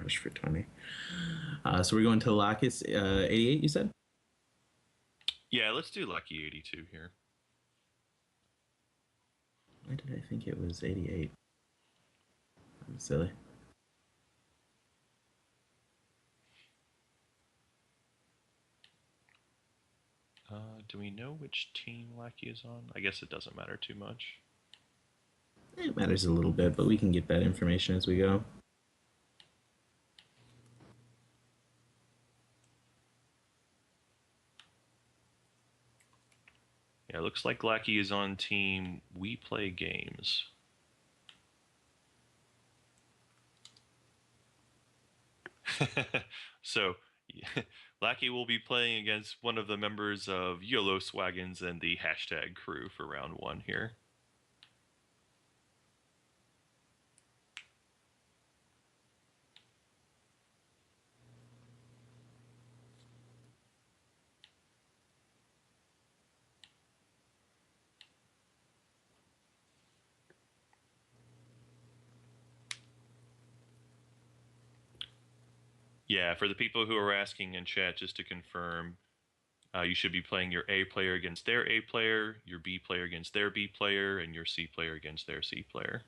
push for 20. So we're going to Lakos 88, you said? Yeah, let's do Lucky 82 here. Why did I think it was 88? I'm silly. Do we know which team Lackey is on? I guess it doesn't matter too much. It matters a little bit, but we can get that information as we go. Yeah, it looks like Lackey is on team We Play Games. So, Lackey will be playing against one of the members of LakosPolan and the hashtag crew for round 1 here. Yeah, for the people who are asking in chat, just to confirm, you should be playing your A player against their A player, your B player against their B player, and your C player against their C player.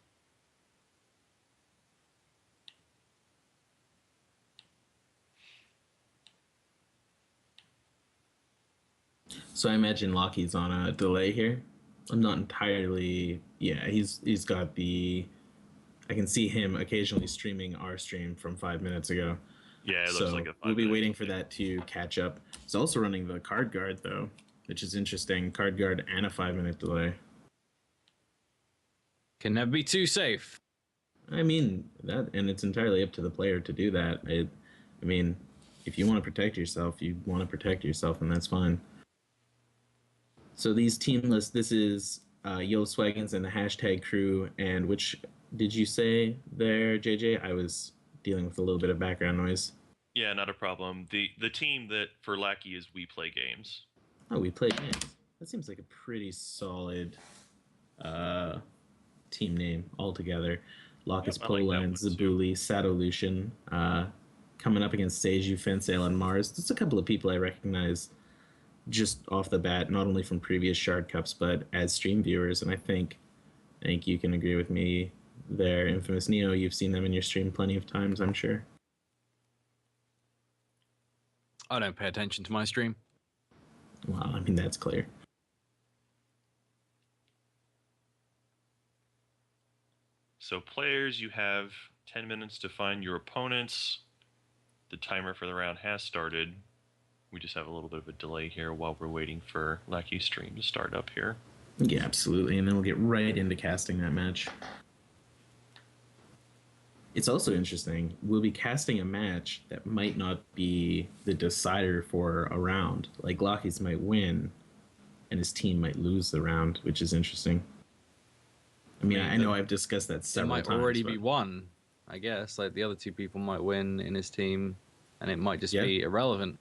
So I imagine Lockie's on a delay here. I'm not entirely. Yeah, he's got the. I can see him occasionally streaming our stream from 5 minutes ago. Yeah, it looks like So a 5 we'll be minute waiting for delay. that to catch up. He's also running the card guard though, which is interesting. Card guard and a 5 minute delay. Can never be too safe. I mean that, and it's entirely up to the player to do that. I mean, if you want to protect yourself, you want to protect yourself, and that's fine. So these team lists, this is Yo Swaggins and the hashtag crew, and which did you say there, JJ? I was dealing with a little bit of background noise. Yeah, not a problem. The team that for Lackey is We Play Games. Oh, We Play Games. That seems like a pretty solid team name altogether. LakosPolan, Zabuli, Sadolution, coming up against Saeijou, Fensail, and Mars. There's a couple of people I recognize just off the bat, not only from previous Shard Cups, but as stream viewers, and I think you can agree with me there. Infamous Neo, you've seen them in your stream plenty of times, I'm sure. I don't pay attention to my stream. Well, I mean, that's clear. So players, you have 10 minutes to find your opponents. The timer for the round has started. We just have a little bit of a delay here while we're waiting for Lackey's stream to start up here. Yeah, absolutely, and then we'll get right into casting that match. It's also interesting, we'll be casting a match that might not be the decider for a round. Like, Lockie's might win, and his team might lose the round, which is interesting. I mean, I know I've discussed that several times. It might already be won, I guess. Like, the other two people might win in his team, and it might just be irrelevant.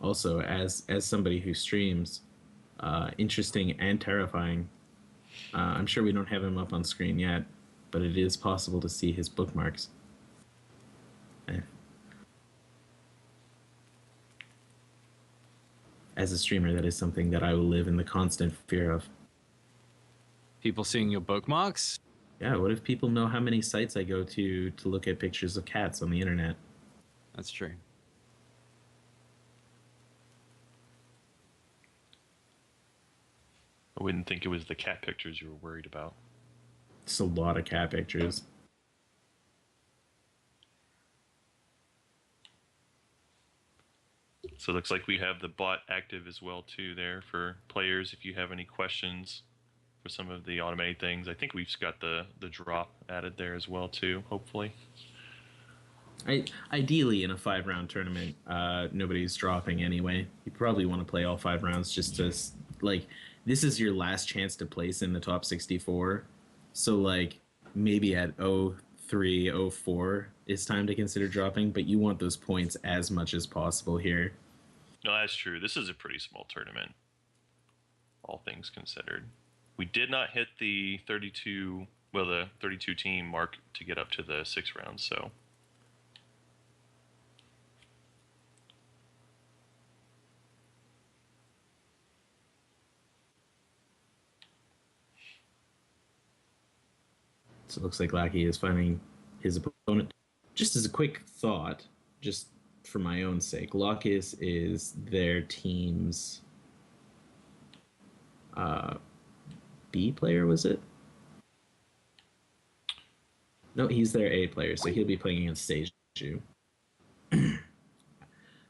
Also, as somebody who streams, interesting and terrifying. I'm sure we don't have him up on screen yet, but it is possible to see his bookmarks. As a streamer, that is something that I will live in the constant fear of. People seeing your bookmarks? Yeah, what if people know how many sites I go to look at pictures of cats on the internet? That's true. I wouldn't think it was the cat pictures you were worried about. It's a lot of cat pictures. So it looks like we have the bot active as well too there for players if you have any questions for some of the automated things. I think we've got the drop added there as well too, hopefully. Ideally, in a 5-round tournament, nobody's dropping anyway. You probably want to play all 5 rounds just to, like, this is your last chance to place in the top 64. So, like, maybe at 0-3 03, 04 is time to consider dropping, but you want those points as much as possible here. No, that's true. This is a pretty small tournament, all things considered. We did not hit the 32 team mark to get up to the 6 rounds, so. So it looks like Lackey is finding his opponent. Just as a quick thought, just for my own sake, Locus is their team's B player, was it? No, he's their A player, so he'll be playing against Saeijou.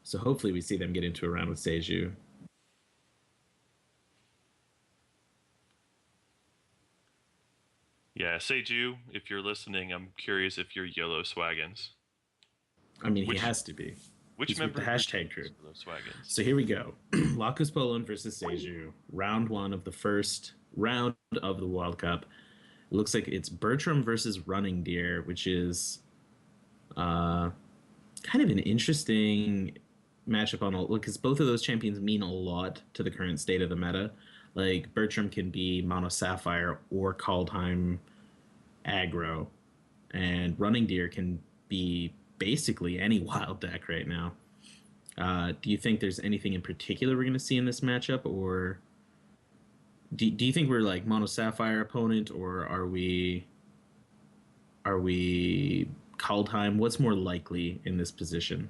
So hopefully we see them get into a round with Saeijou. Yeah, Saeijou, if you're listening, I'm curious if you're Yellow Swaggins. I mean, he has to be. Which member with the hashtag crew? Yellow Swaggins? So here we go. LakosPolan versus Saeijou. Round 1 of the first round of the World Cup. It looks like it's Bertram versus Running Deer, which is kind of an interesting matchup on all, because both of those champions mean a lot to the current state of the meta. Like, Bertram can be Mono-Sapphire or Kaldheim aggro, and Running Deer can be basically any wild deck right now. Do you think there's anything in particular we're going to see in this matchup, or do you think we're like Mono-Sapphire opponent, or are we Kaldheim? What's more likely in this position?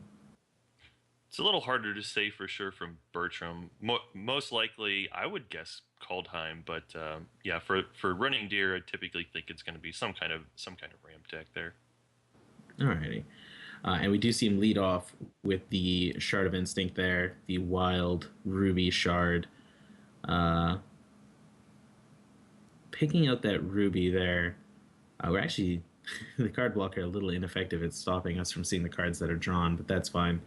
It's a little harder to say for sure from Bertram. Most likely, I would guess Kaldheim, but yeah, for Running Deer, I typically think it's going to be some kind of ramp deck there. Alrighty, and we do see him lead off with the Shard of Instinct there, the Wild Ruby Shard. Picking out that Ruby there, we're actually the card blocker a little ineffective at stopping us from seeing the cards that are drawn, but that's fine.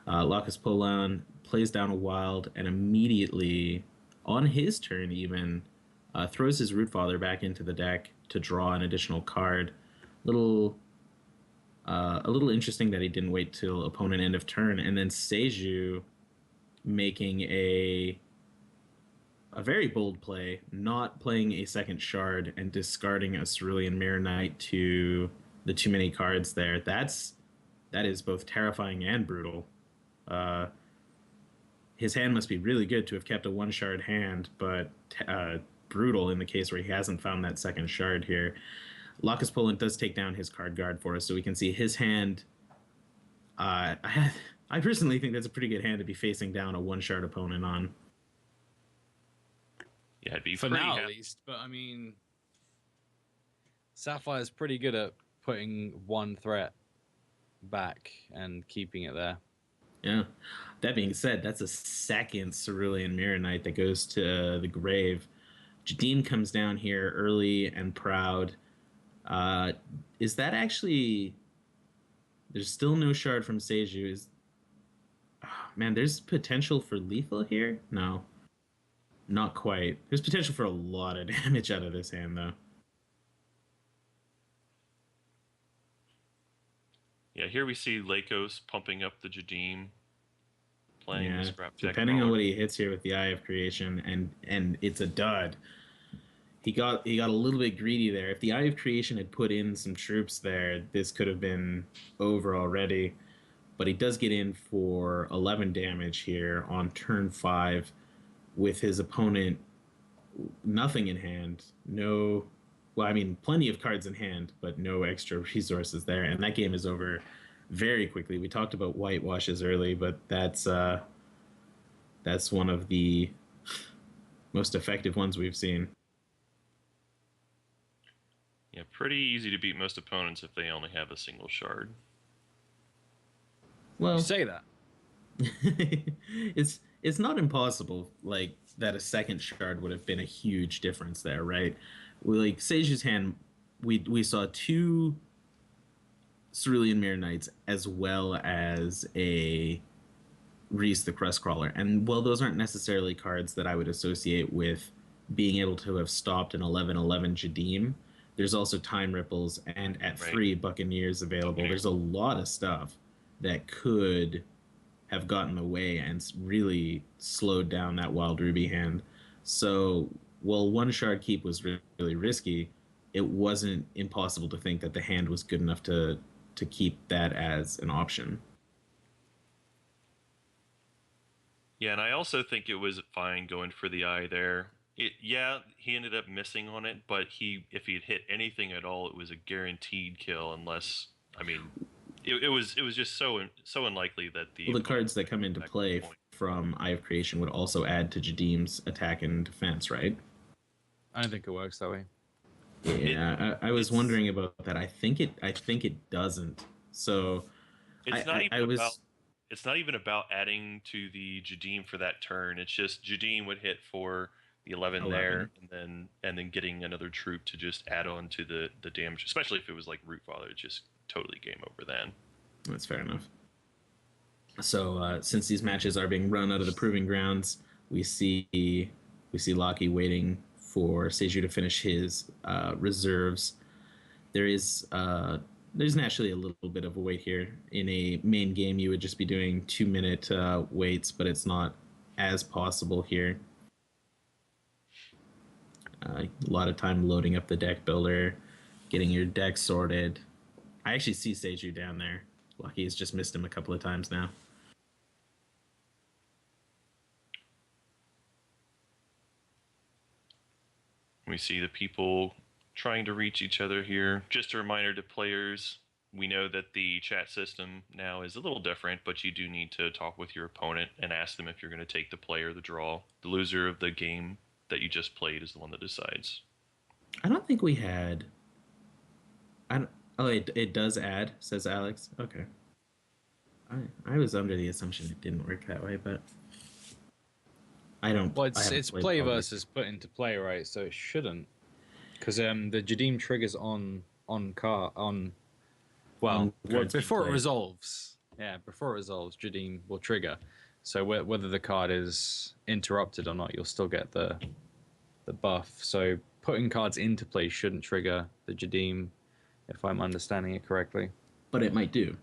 LakosPolan plays down a Wild and immediately, on his turn even, throws his Rootfather back into the deck to draw an additional card. A little interesting that he didn't wait till opponent end of turn, and then Saeijou making a very bold play, not playing a second Shard and discarding a Cerulean Mirror Knight to the too many cards there. That is both terrifying and brutal. His hand must be really good to have kept a 1-shard hand, but brutal in the case where he hasn't found that second shard here. LakosPolan does take down his card guard for us, so we can see his hand. I personally think that's a pretty good hand to be facing down a 1-shard opponent on. Yeah, it'd be for now at least. But I mean, Sapphire's pretty good at putting one threat back and keeping it there. Yeah. That being said, that's a second Cerulean Mirror Knight that goes to the grave. Jadim comes down here early and proud. Is that actually... There's still no shard from Saeijou. Man, there's potential for lethal here? No. Not quite. There's potential for a lot of damage out of this hand, though. Yeah, here we see Lakos pumping up the Jadim, playing the scrap deck. Depending on what he hits here with the Eye of Creation, and it's a dud. He got a little bit greedy there. If the Eye of Creation had put in some troops there, this could have been over already. But he does get in for 11 damage here on turn 5 with his opponent nothing in hand. No... Well, I mean, plenty of cards in hand, but no extra resources there. And that game is over very quickly. We talked about whitewashes early, but that's one of the most effective ones we've seen. Yeah, pretty easy to beat most opponents if they only have a single shard. Well, you say that. it's not impossible, like, that a second shard would have been a huge difference there, right? Like, Saeijou's hand, we saw 2 Cerulean Mirror Knights as well as a Reese the Crestcrawler. And while those aren't necessarily cards that I would associate with being able to have stopped an 11-11 Jadim, There's also Time Ripples, and at Right. 3 Buccaneers available. There's a lot of stuff that could have gotten in the way and really slowed down that Wild Ruby hand. So, while one shard keep was really risky, it wasn't impossible to think that the hand was good enough to keep that as an option. Yeah, and I also think it was fine going for the eye there. Yeah, he ended up missing on it, but if he had hit anything at all, it was a guaranteed kill. Unless, I mean, it was just so unlikely that the cards that come into play from Eye of Creation would also add to Jadim's attack and defense, right? I don't think it works that way. Yeah, I was wondering about that. I think it doesn't. So it's not even about adding to the Jadim for that turn. It's just Jadim would hit for the 11 there, and then getting another troop to just add on to the damage, especially if it was like Rootfather. It's just totally game over then. That's fair enough. So since these matches are being run out of the Proving Grounds, we see Lockie waiting for Saeijou to finish his reserves. There's naturally a little bit of a wait here. In a main game, you would just be doing 2-minute waits, but it's not as possible here. A lot of time loading up the deck builder, getting your deck sorted. I actually see Saeijou down there. Lucky has just missed him a couple of times now. We see the people trying to reach each other here. Just a reminder to players, we know that the chat system now is a little different, but you do need to talk with your opponent and ask them if you're going to take the play or the draw. The loser of the game that you just played is the one that decides. I don't think we had... it does add, says Alex. Okay. I was under the assumption it didn't work that way, but I don't... Well, it's play versus put into play, right? So it shouldn't. Because the Jadim triggers before it resolves. Yeah, before it resolves, Jadim will trigger. So whether the card is interrupted or not, you'll still get the buff. So putting cards into play shouldn't trigger the Jadim, if I'm understanding it correctly. But it might do.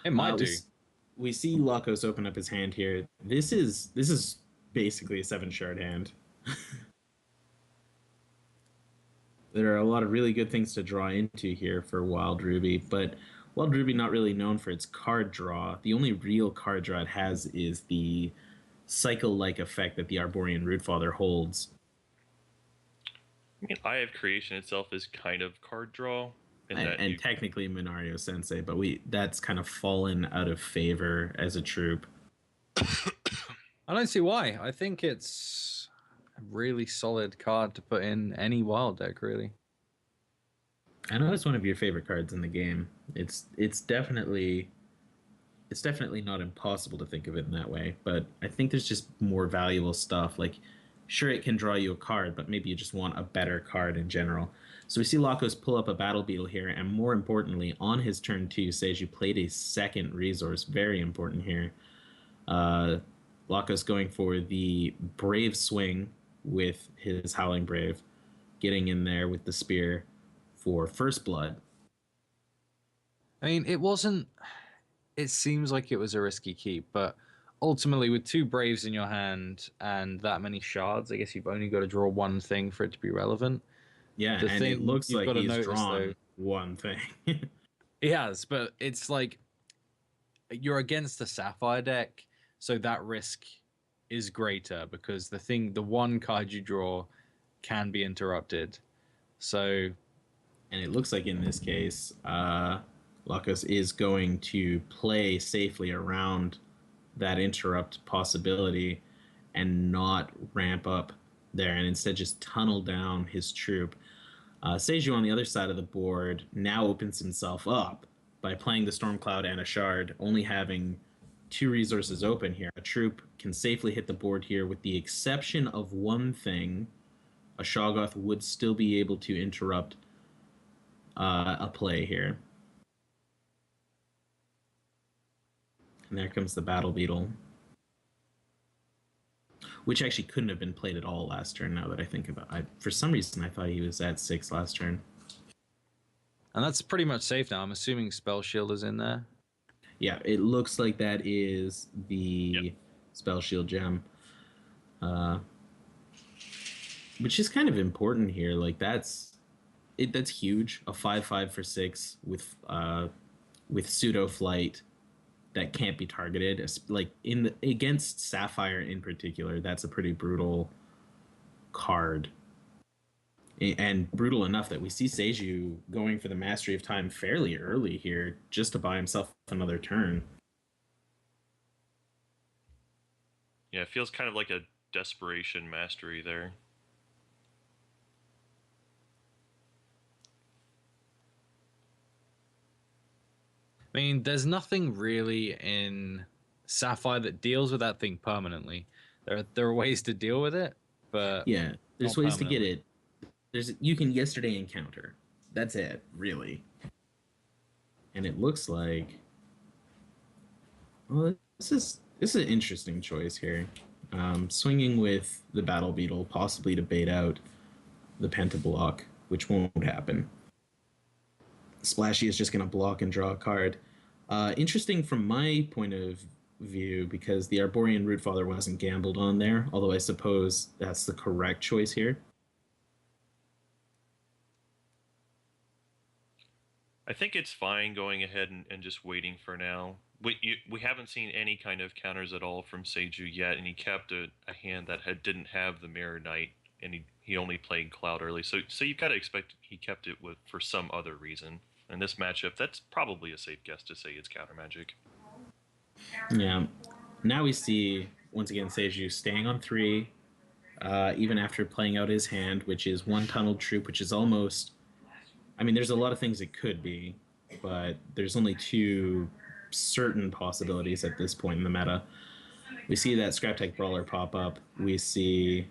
It might do. We see Lakos open up his hand here. This is basically a 7-shard hand. There are a lot of really good things to draw into here for Wild Ruby, but Wild Ruby not really known for its card draw. The only real card draw it has is the cycle-like effect that the Arborean Rootfather holds. I mean, Eye of Creation itself is kind of card draw. And technically Minario Sensei, but that's kind of fallen out of favor as a troop. I don't see why. I think it's a really solid card to put in any wild deck, really. I know it's one of your favorite cards in the game. It's definitely not impossible to think of it in that way, but I think there's just more valuable stuff. Like, sure, it can draw you a card, but maybe you just want a better card in general. So we see Lakos pull up a Battle Beetle here, and more importantly, on his turn 2, Saeijou played a second resource. Very important here. Lakos going for the Brave Swing with his Howling Brave, getting in there with the Spear for First Blood. I mean, it seems like it was a risky keep, but ultimately with 2 Braves in your hand and that many shards, I guess you've only got to draw one thing for it to be relevant. Yeah, and it looks like he's drawn one thing. He has, but it's like you're against a Sapphire deck, so that risk is greater because the one card you draw can be interrupted. So, and it looks like in this case, Lakos is going to play safely around that interrupt possibility and not ramp up there, and instead just tunnel down his troop. Saeijou on the other side of the board now opens himself up by playing the Stormcloud and a Shard, only having 2 resources open here. A troop can safely hit the board here with the exception of one thing. A Shoggoth would still be able to interrupt a play here. And there comes the Battle Beetle. which actually couldn't have been played at all last turn. Now that I think about it, for some reason I thought he was at 6 last turn. And that's pretty much safe now. I'm assuming Spell Shield is in there. Yeah, it looks like that is the Spell Shield gem, which is kind of important here. Like that's huge. A 5/5 for 6 with pseudo flight that can't be targeted. Like against Sapphire in particular, that's a pretty brutal card. And brutal enough that we see Saeijou going for the Mastery of Time fairly early here just to buy himself another turn. Yeah, it feels kind of like a desperation mastery there. I mean, there's nothing really in Sapphire that deals with that thing permanently. There are ways to deal with it, but yeah, there's ways to get it. You can yesterday encounter. That's it, really. And it looks like, well, this is an interesting choice here. Swinging with the Battle Beetle, possibly to bait out the Pentablock, which won't happen. Splashy is just going to block and draw a card. Interesting from my point of view, because the Arborean Rootfather wasn't gambled on there, although I suppose that's the correct choice here. I think it's fine going ahead and just waiting for now. We haven't seen any kind of counters at all from Saeijou yet, and he kept a hand that didn't have the Mirror Knight, and he only played Cloud early. So you've got to expect he kept it for some other reason. In this matchup, that's probably a safe guess to say it's counter magic. Yeah. Now we see, once again, Saeijou staying on 3, even after playing out his hand, which is 1 Tunneled Troop, which is almost... I mean, there's a lot of things it could be, but there's only 2 certain possibilities at this point in the meta. We see that Scrap Tech Brawler pop up. We see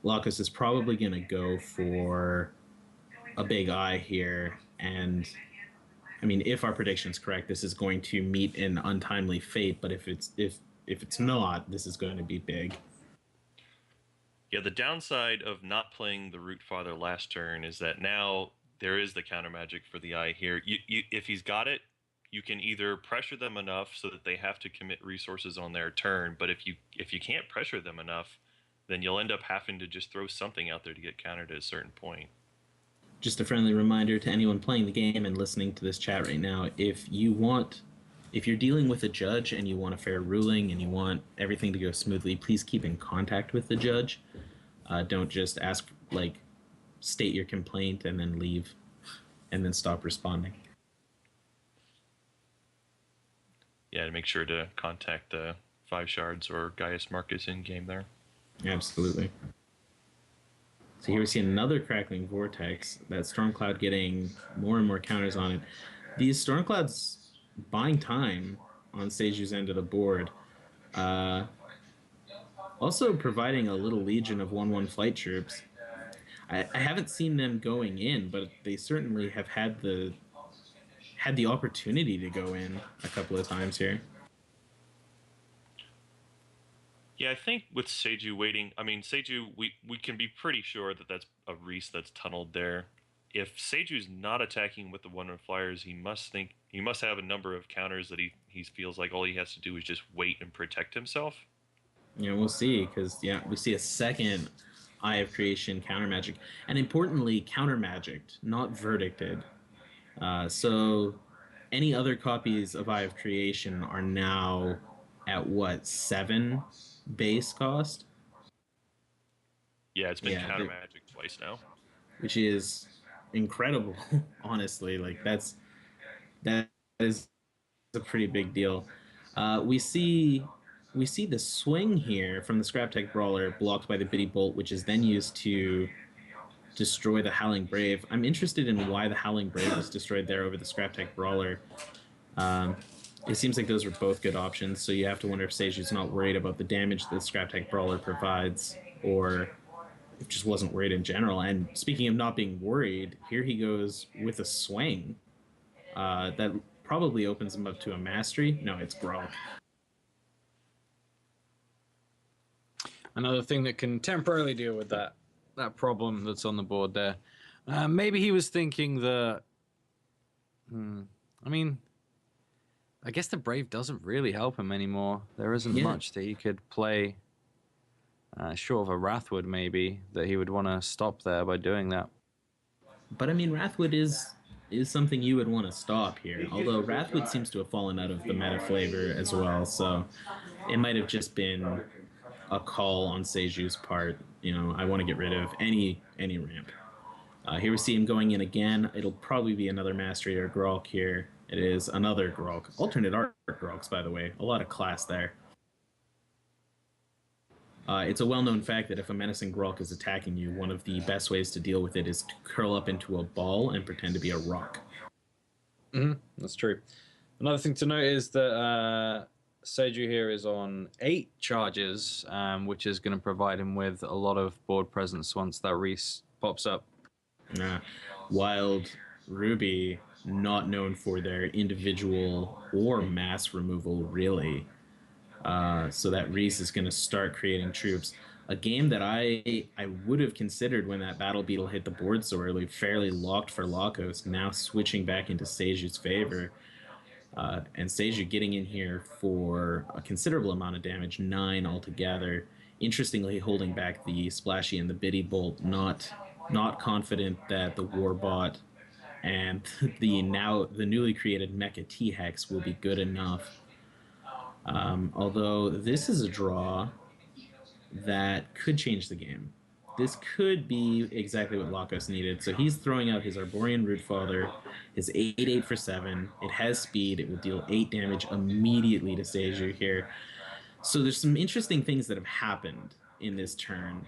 Lakos is probably going to go for a big eye here, and I mean, if our prediction's correct, this is going to meet an untimely fate, but if it's not, this is going to be big. Yeah, the downside of not playing the Rootfather last turn is that now there is the counter magic for the eye here. If he's got it, you can either pressure them enough so that they have to commit resources on their turn, but if you can't pressure them enough, then you'll end up having to just throw something out there to get countered at a certain point. Just a friendly reminder to anyone playing the game and listening to this chat right now, if you're dealing with a judge and you want a fair ruling and you want everything to go smoothly, please keep in contact with the judge. Don't just state your complaint and then leave and then stop responding. Yeah, and make sure to contact the 5 Shards or Gaius Marcus in game there. Absolutely. So here we see another Crackling Vortex, that Stormcloud getting more and more counters on it. These Stormclouds buying time on Saeijou's end of the board. Also providing a little legion of 1/1 flight troops. I haven't seen them going in, but they certainly have had the opportunity to go in a couple of times here. Yeah, I think with Saeijou waiting, I mean, Saeijou, we can be pretty sure that that's a Reese that's tunneled there. If Seijou's not attacking with the 1/1 flyers, he must have a number of counters that he feels like all he has to do is just wait and protect himself. Yeah, we'll see, because we see a second Eye of Creation counter magic, and importantly, counter magicked, not verdicted. So any other copies of Eye of Creation are now at 7 base cost? Yeah, it's been counter magic twice now, which is incredible. Honestly, that is a pretty big deal. We see the swing here from the Scrap Tech Brawler blocked by the Biddy Bolt, which is then used to destroy the Howling Brave. I'm interested in why the Howling Brave was destroyed there over the Scrap Tech Brawler. It seems like those were both good options, so you have to wonder if Seijou's not worried about the damage that the Scrap Tech Brawler provides, or just wasn't worried in general. And speaking of not being worried, here he goes with a swing. That probably opens him up to a mastery. No, it's Grok. another thing that can temporarily deal with that problem that's on the board there. Maybe he was thinking that. I mean, I guess the Brave doesn't really help him anymore. There isn't much that he could play. Short of a Wrathwood, maybe, that he would want to stop there by doing that. But I mean, Wrathwood is something you would want to stop here. Although Wrathwood seems to have fallen out of the meta flavor as well, so it might have just been a call on Saeijou's part. I want to get rid of any ramp. Here we see him going in again. It'll probably be another Mastery or Grolk here. It is another Grolk. Alternate art Grolks, by the way. A lot of class there. It's a well-known fact that if a menacing Grolk is attacking you, one of the best ways to deal with it is to curl up into a ball and pretend to be a rock. That's true. Another thing to note is that Saeijou here is on 8 charges, which is going to provide him with a lot of board presence once that Reese pops up. Wild Ruby, not known for their individual or mass removal, really. So that Reese is going to start creating troops. A game that I would have considered when that Battle Beetle hit the board so early, fairly locked for Lakos, now switching back into Saeijou's favor. And Saeijou getting in here for a considerable amount of damage, 9 altogether. Interestingly, holding back the Splashy and the Biddy Bolt, not confident that the Warbot and the newly created Mecha T-Hex will be good enough. Although this is a draw that could change the game. This could be exactly what Lakos needed. So he's throwing out his Arborean Rootfather, his 8/8 for 7. It has speed. It will deal 8 damage immediately to Saeijou here. So there's some interesting things that have happened in this turn.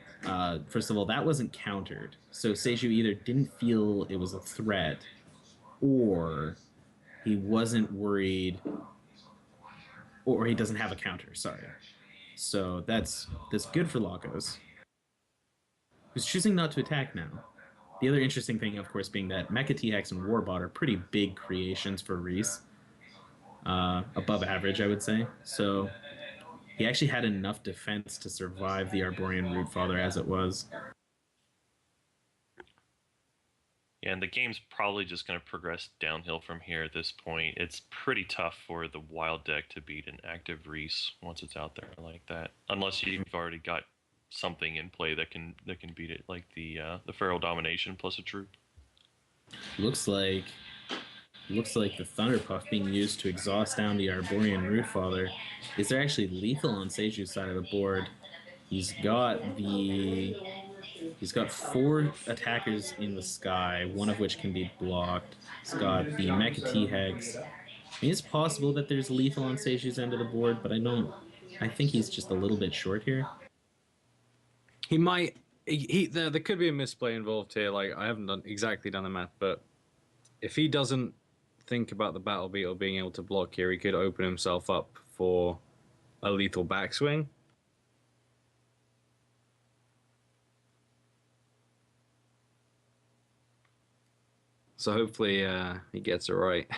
First of all, that wasn't countered. So Saeijou either didn't feel it was a threat, or he wasn't worried, or he doesn't have a counter, sorry. So that's good for Lakos, who's choosing not to attack now. The other interesting thing, of course, being that Mecha T-Hex and Warbot are pretty big creations for Reese. Above average, I would say. So he actually had enough defense to survive the Arborean Rootfather as it was. Yeah, and the game's probably just going to progress downhill from here at this point. It's pretty tough for the wild deck to beat an active Reese once it's out there like that, unless you've already got something in play that can beat it, like the Feral Domination plus a troop. Looks like the Thunder Puff being used to exhaust down the Arborean Rootfather. Is there actually lethal on Saeijou's side of the board? He's got 4 attackers in the sky, one of which can be blocked. He's got the Mecha T-Hex. I mean, it's possible that there's lethal on Saeijou's end of the board, but I think he's just a little bit short here. He might. There could be a misplay involved here. Like, I haven't exactly done the math, but if he doesn't think about the Battle Beetle being able to block here, he could open himself up for a lethal backswing. So hopefully he gets it right.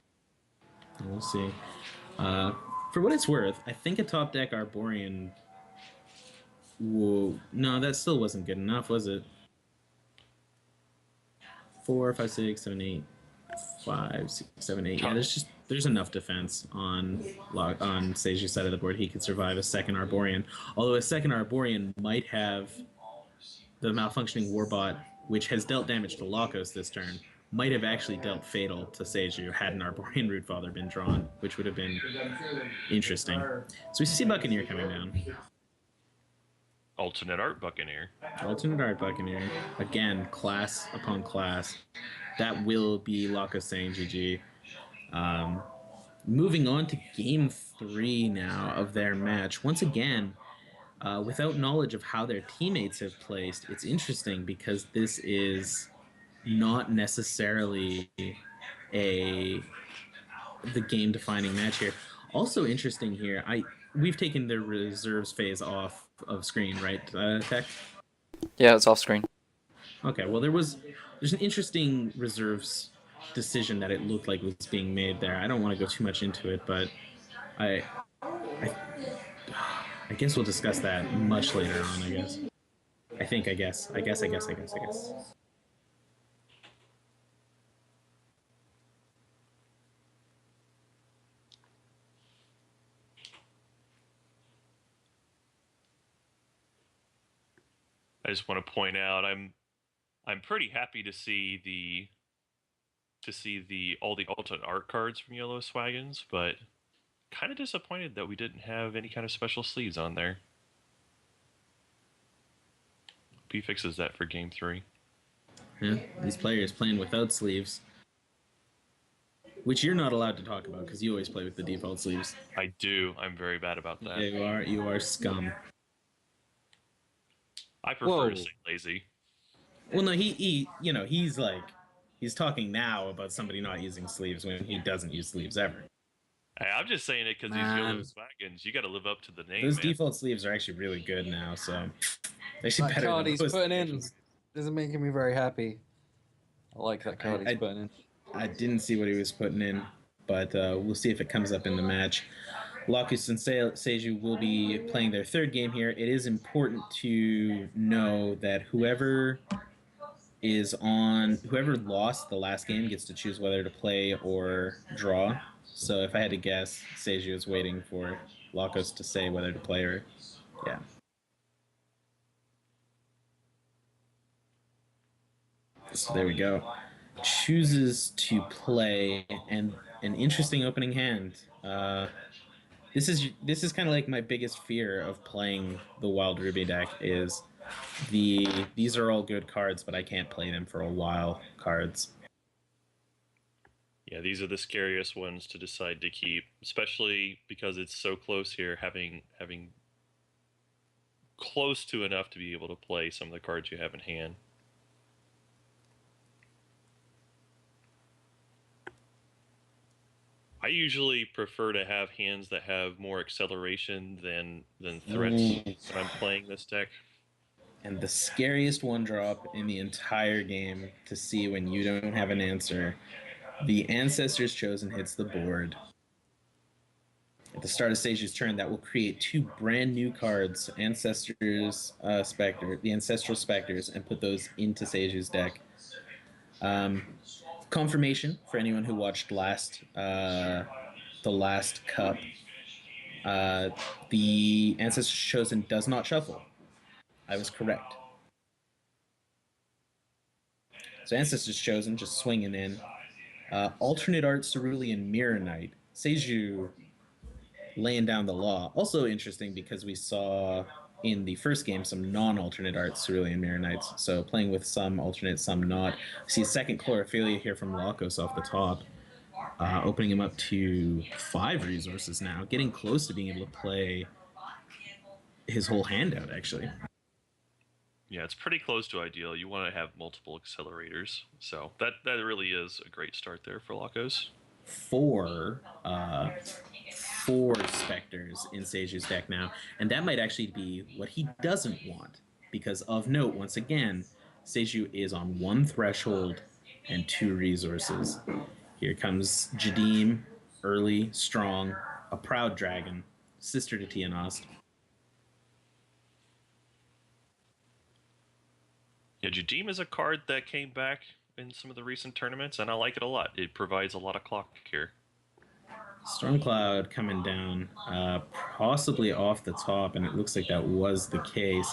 We'll see. For what it's worth, I think a top deck Arborean... Whoa. No, that still wasn't good enough, was it? 4, 5, 6, 7, 8. 5, 6, 7, 8. Yeah, there's enough defense on Saeijou's side of the board. He could survive a second Arborean. Although a second Arborean might have the malfunctioning Warbot, which has dealt damage to Lakos this turn, might have actually dealt fatal to Saeijou had an Arborean Rootfather been drawn, which would have been interesting. So we see Buccaneer coming down. Alternate Art Buccaneer. Alternate Art Buccaneer. Again, class upon class. That will be Lakos saying GG. Moving on to Game 3 now of their match. Once again, without knowledge of how their teammates have placed, it's interesting because this is not necessarily the game-defining match here. Also interesting here, we've taken the reserves phase off of screen, right, Tech? Yeah, it's off screen. Okay, well there's an interesting reserves decision that it looked like was being made there. I don't want to go too much into it, but I guess we'll discuss that much later on, I guess. I guess. I just want to point out I'm pretty happy to see all the alternate art cards from Yellow Swagons, but kind of disappointed that we didn't have any kind of special sleeves on there. He fixes that for game 3. Yeah, these players playing without sleeves, which you're not allowed to talk about because you always play with the default sleeves. I do. I'm very bad about that. Yeah, you are scum. I prefer to say lazy. Well, no, he's talking now about somebody not using sleeves when he doesn't use sleeves ever. Hey, I'm just saying it because these Yellow Swagons, you got to live up to the name. Those man. default sleeves are actually really good now, so they should that better. Card than he's most putting in editions. isn't making me very happy. I like that card he's putting in. I didn't see what he was putting in, but we'll see if it comes up in the match. Lakus and Saeijou will be playing their third game here. It is important to know that whoever lost the last game gets to choose whether to play or draw. So if I had to guess, Saeijou is waiting for Lakos to say whether to play or, yeah. So there we go. Chooses to play, and an interesting opening hand. This is kind of like my biggest fear of playing the Wild Ruby deck is these are all good cards, but I can't play them for a while cards. Yeah, these are the scariest ones to decide to keep, especially because it's so close here, having close to enough to be able to play some of the cards you have in hand. I usually prefer to have hands that have more acceleration than threats when I'm playing this deck. And the scariest one drop in the entire game to see when you don't have an answer. The Ancestors Chosen hits the board. At the start of Saeijou's turn, that will create 2 brand new cards, the Ancestral Specters, and put those into Saeijou's deck. Confirmation for anyone who watched the last cup. The Ancestors Chosen does not shuffle. I was correct. So Ancestors Chosen just swinging in. Alternate Art, Cerulean, Mirror Knight. Saeijou laying down the law. Also interesting because we saw in the first game some non-alternate art Cerulean Mirror Knights. So playing with some alternate, some not. We see a second Chlorophylia here from Lakos off the top. Opening him up to 5 resources now. Getting close to being able to play his whole handout, actually. Yeah, it's pretty close to ideal. You want to have multiple accelerators. So that really is a great start there for Lakos. 4 Specters in Saeijou's deck now, and that might actually be what he doesn't want, because of note, once again, Saeijou is on 1 threshold and 2 resources. Here comes Jadim, early, strong, a proud dragon, sister to Tianost. Yeah, Jadim is a card that came back in some of the recent tournaments, and I like it a lot. It provides a lot of clock here. Stormcloud coming down, possibly off the top, and it looks like that was the case.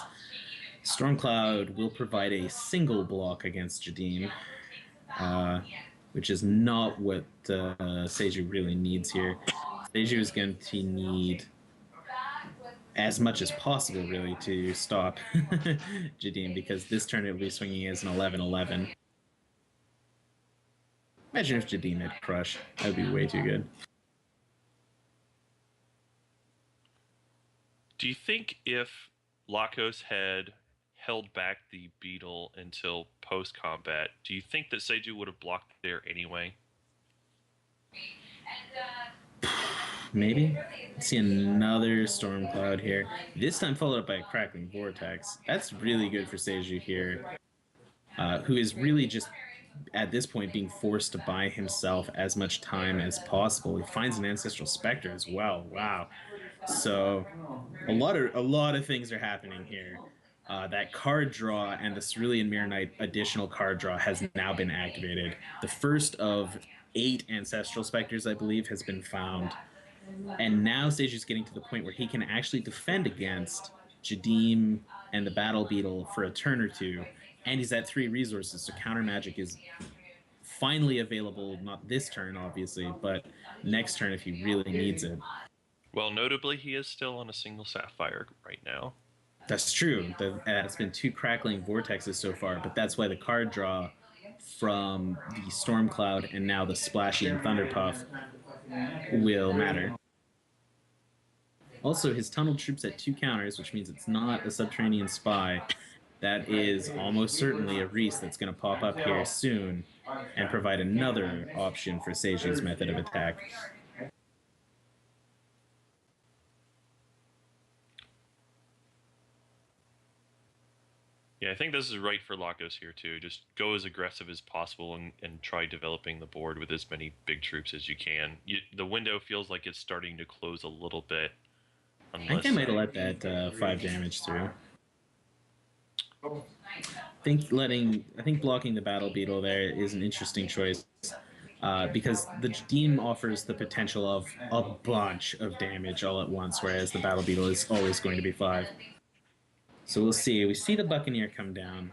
Stormcloud will provide a single block against Jadim, which is not what Saeijou really needs here. Saeijou is going to need as much as possible, really, to stop Jadim, because this turn it will be swinging as an 11-11. Imagine if Jadim had Crush. That would be way too good. Do you think if Lakos had held back the Beetle until post-combat, do you think that Saeijou would have blocked there anyway? Maybe. Let's see another Stormcloud here. This time followed up by a Crackling Vortex. That's really good for Saeijou here, who is really just, at this point, being forced to buy himself as much time as possible. He finds an Ancestral Spectre as well. Wow. So a lot of things are happening here. That card draw and the Cerulean Mirror Knight additional card draw has now been activated. The first of 8 Ancestral Specters, I believe, has been found. And now Saeijou's getting to the point where he can actually defend against Jadim and the Battle Beetle for a turn or two. And he's at 3 resources, so Counter Magic is finally available, not this turn, obviously, but next turn if he really needs it. Well, notably, he is still on a single Sapphire right now. That's true. It's been 2 Crackling Vortexes so far, but that's why the card draw from the Storm Cloud and now the Splashy and Thunder Puff will matter. Also, his Tunneled Troops at 2 counters, which means it's not a Subterranean Spy. That is almost certainly a Reese that's going to pop up here soon and provide another option for Saeijou's method of attack. Yeah, I think this is right for Lakos here, too. Just go as aggressive as possible and try developing the board with as many big troops as you can. The window feels like it's starting to close a little bit. I think I might have let that 5 damage through. I think blocking the Battle Beetle there is an interesting choice. Because the Jadim offers the potential of a bunch of damage all at once, whereas the Battle Beetle is always going to be 5. So we'll see. We see the Buccaneer come down.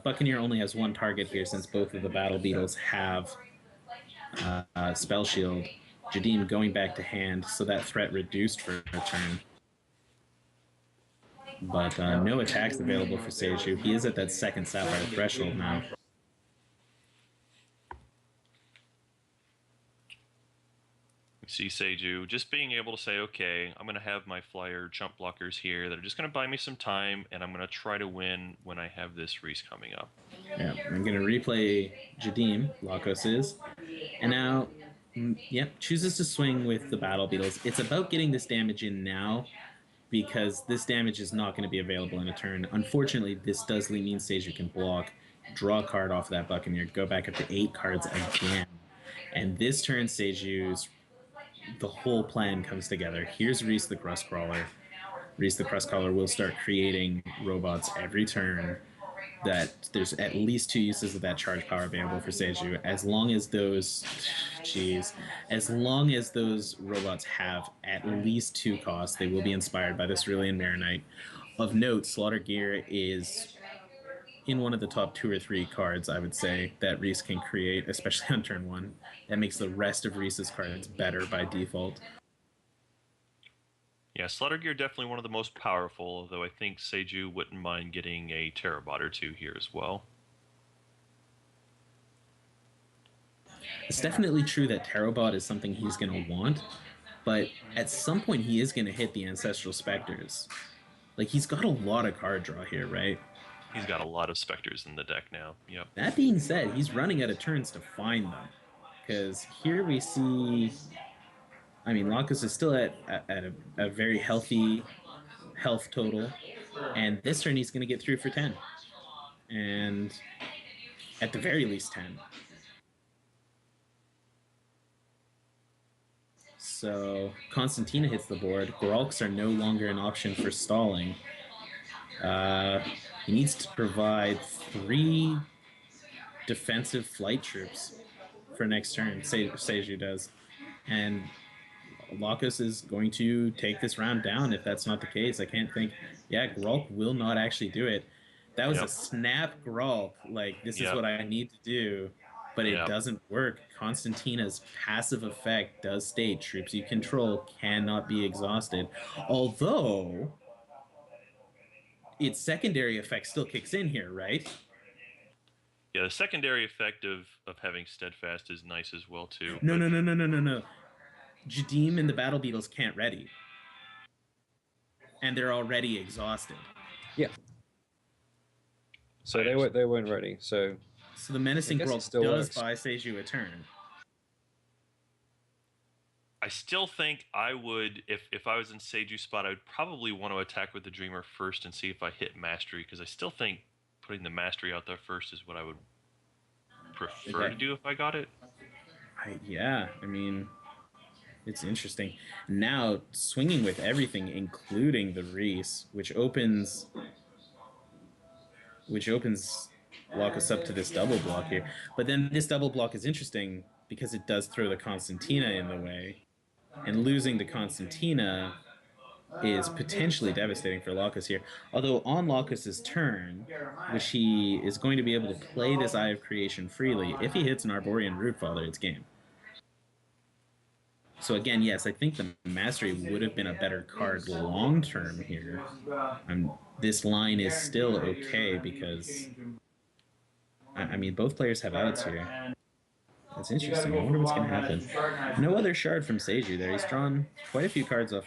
Buccaneer only has 1 target here since both of the Battle Beetles have Spell Shield. Jadim going back to hand, so that threat reduced for a turn. But no attacks available for Saeijou. He is at that 2nd Sapphire threshold now. We see Saeijou just being able to say, okay, I'm going to have my flyer jump blockers here that are just going to buy me some time, and I'm going to try to win when I have this Reese coming up. Yeah, I'm going to replay Jadim, Lakos is. And now, yep, chooses to swing with the Battle Beetles. It's about getting this damage in now, because this damage is not going to be available in a turn. Unfortunately, this does mean Saeijou can block, draw a card off of that Buccaneer, go back up to 8 cards again. And this turn, Saeijou's the whole plan comes together. Here's Reese the Crustcrawler. Reese the Crustcrawler will start creating robots every turn. That there's at least 2 uses of that charge power available for Saeijou. As long as those, as long as those robots have at least 2 costs, they will be inspired by the Cerulean Mirror Knight. Of note, Slaughter Gear is in one of the top 2 or 3 cards, I would say, that Reese can create, especially on turn 1. That makes the rest of Reese's cards better by default. Yeah, Slaughter Gear definitely one of the most powerful, though I think Saeijou wouldn't mind getting a Terrabot or 2 here as well. It's definitely true that Terrabot is something he's going to want, but at some point he is going to hit the Ancestral Specters. Like, he's got a lot of card draw here, right? He's got a lot of Specters in the deck now, yep. That being said, he's running out of turns to find them. Because here we see... I mean, Lakos is still at a very healthy health total. And this turn he's going to get through for 10. And at the very least 10. So Constantina hits the board. Goralks are no longer an option for stalling. He needs to provide 3 defensive flight troops for next turn. Saeijou does. And Lakos is going to take this round down if that's not the case. I can't think... Yeah, Grolk will not actually do it. That was a snap Grolk. Like, this is what I need to do. But it doesn't work. Constantina's passive effect does state troops you control cannot be exhausted. Although, its secondary effect still kicks in here, right? Yeah, the secondary effect of having Steadfast is nice as well, too. No. Jadim and the Battle Beetles can't ready. And they're already exhausted. Yeah. So they weren't ready. So the Menacing Grolk does buy Saeijou a turn. I still think I would, if I was in Saeijou's spot, I would probably want to attack with the Dreamer first and see if I hit Mastery, because I still think putting the Mastery out there first is what I would prefer to do if I got it. Yeah, I mean... It's interesting. Now swinging with everything, including the Reese, which opens Lakos up to this double block here. But then this double block is interesting because it does throw the Constantina in the way, and losing the Constantina is potentially devastating for Lakos here. Although on Lakos' turn, which he is going to be able to play this Eye of Creation freely, if he hits an Arborian Rootfather, it's game. So again, yes, I think the Mastery would have been a better card long term here. This line is still okay because, I mean, both players have outs here. That's interesting. I wonder what's going to happen. No other shard from Saeijou there. He's drawn quite a few cards off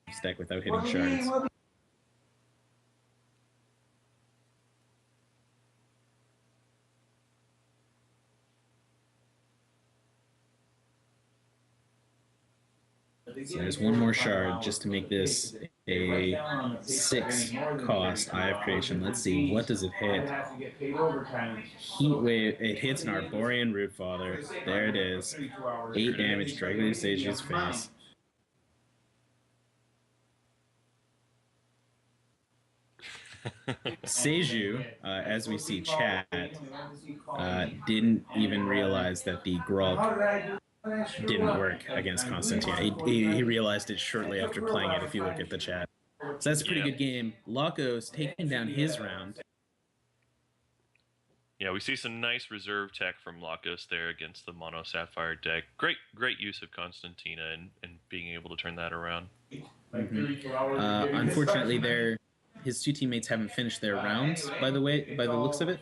his deck without hitting shards. So there's one more shard just to make this a 6 cost Eye of Creation. Let's see, what does it hit? Heatwave, it hits an Arborian Rootfather. There it is. 8 damage directly to Saeijou's face. Saeijou, as we see chat, didn't even realize that the Grog didn't work against Constantina. He realized it shortly after playing it, if you look at the chat. So that's a pretty good game. Lakos taking down his round. Yeah, we see some nice reserve tech from Lakos there against the Mono-Sapphire deck. Great use of Constantina and being able to turn that around. Unfortunately, his two teammates haven't finished their rounds, by the looks of it.